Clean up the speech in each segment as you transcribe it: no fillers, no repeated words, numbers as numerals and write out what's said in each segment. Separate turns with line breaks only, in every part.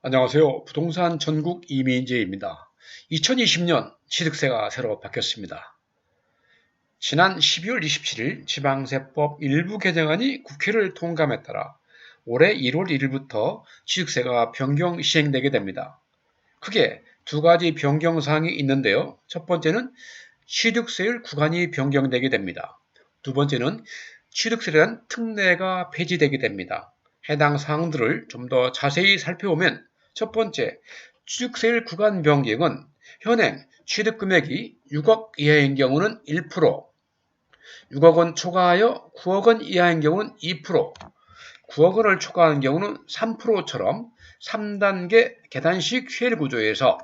안녕하세요. 부동산 전국 이민재입니다. 2020년 취득세가 새로 바뀌었습니다. 지난 12월 27일 지방세법 일부 개정안이 국회를 통과함에 따라 올해 1월 1일부터 취득세가 변경 시행되게 됩니다. 크게 두 가지 변경 사항이 있는데요. 첫 번째는 취득세율 구간이 변경되게 됩니다. 두 번째는 취득세에 대한 특례가 폐지되게 됩니다. 해당 사항들을 좀 더 자세히 살펴보면 첫 번째, 취득세율 구간 변경은 현행 취득금액이 6억 이하인 경우는 1%, 6억 원 초과하여 9억 원 이하인 경우는 2%, 9억 원을 초과하는 경우는 3%처럼 3단계 계단식 세율 구조에서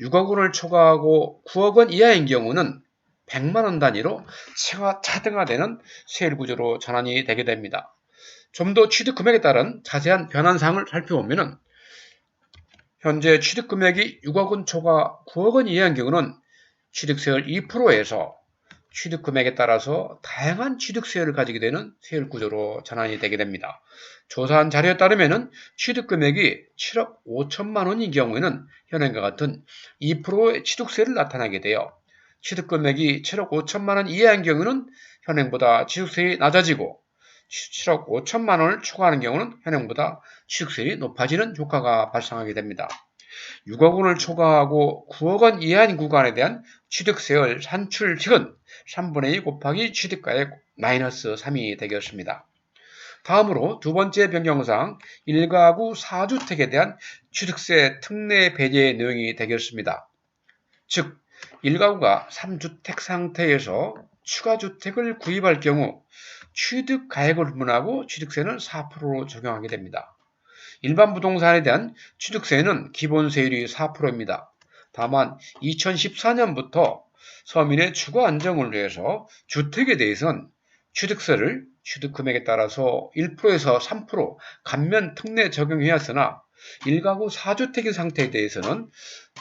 6억 원을 초과하고 9억 원 이하인 경우는 100만 원 단위로 차등화되는 세율 구조로 전환이 되게 됩니다. 좀 더 취득 금액에 따른 자세한 변환 사항을 살펴보면 현재 취득 금액이 6억 원 초과 9억 원 이하인 경우는 취득세율 2%에서 취득 금액에 따라서 다양한 취득세율을 가지게 되는 세율 구조로 전환이 되게 됩니다. 조사한 자료에 따르면 취득 금액이 7억 5천만 원인 경우에는 현행과 같은 2%의 취득세를 나타나게 되어 취득 금액이 7억 5천만 원 이하인 경우는 현행보다 취득세율이 낮아지고 7억 5천만 원을 초과하는 경우는 현행보다 취득세율이 높아지는 효과가 발생하게 됩니다. 6억 원을 초과하고 9억 원 이하인 구간에 대한 취득세율 산출식은 3분의 2 곱하기 취득가액 마이너스 3이 되겠습니다. 다음으로 두 번째 변경사항 1가구 4주택에 대한 취득세 특례 배제 내용이 되겠습니다. 즉 1가구가 3주택 상태에서 추가주택을 구입할 경우 취득가액을 분하고 취득세는 4%로 적용하게 됩니다. 일반 부동산에 대한 취득세는 기본세율이 4%입니다. 다만 2014년부터 서민의 주거 안정을 위해서 주택에 대해서는 취득세를 취득금액에 따라서 1%에서 3% 감면 특례 적용해왔으나 1가구 4주택인 상태에 대해서는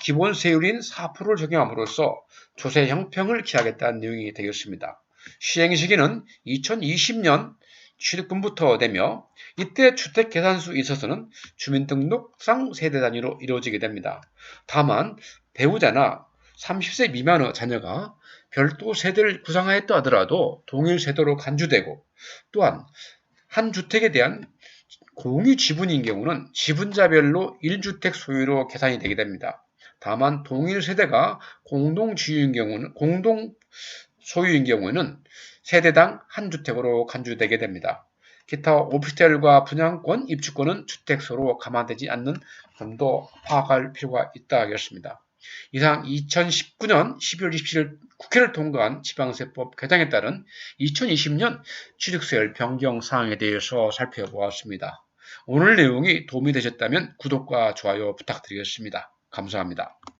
기본세율인 4%를 적용함으로써 조세 형평을 기하겠다는 내용이 되겠습니다. 시행 시기는 2020년 취득분부터 되며 이때 주택 계산수에 있어서는 주민등록상 세대 단위로 이루어지게 됩니다. 다만 배우자나 30세 미만의 자녀가 별도 세대를 구성하였다 하더라도 동일 세대로 간주되고 또한 한 주택에 대한 공유 지분인 경우는 지분자별로 1주택 소유로 계산이 되게 됩니다. 다만 동일 세대가 공동 소유인 경우에는 세대당 한 주택으로 간주되게 됩니다. 기타 오피스텔과 분양권, 입주권은 주택수로 감안되지 않는 점도 파악할 필요가 있다 하겠습니다. 이상 2019년 12월 27일 국회를 통과한 지방세법 개정에 따른 2020년 취득세율 변경 사항에 대해서 살펴보았습니다. 오늘 내용이 도움이 되셨다면 구독과 좋아요 부탁드리겠습니다. 감사합니다.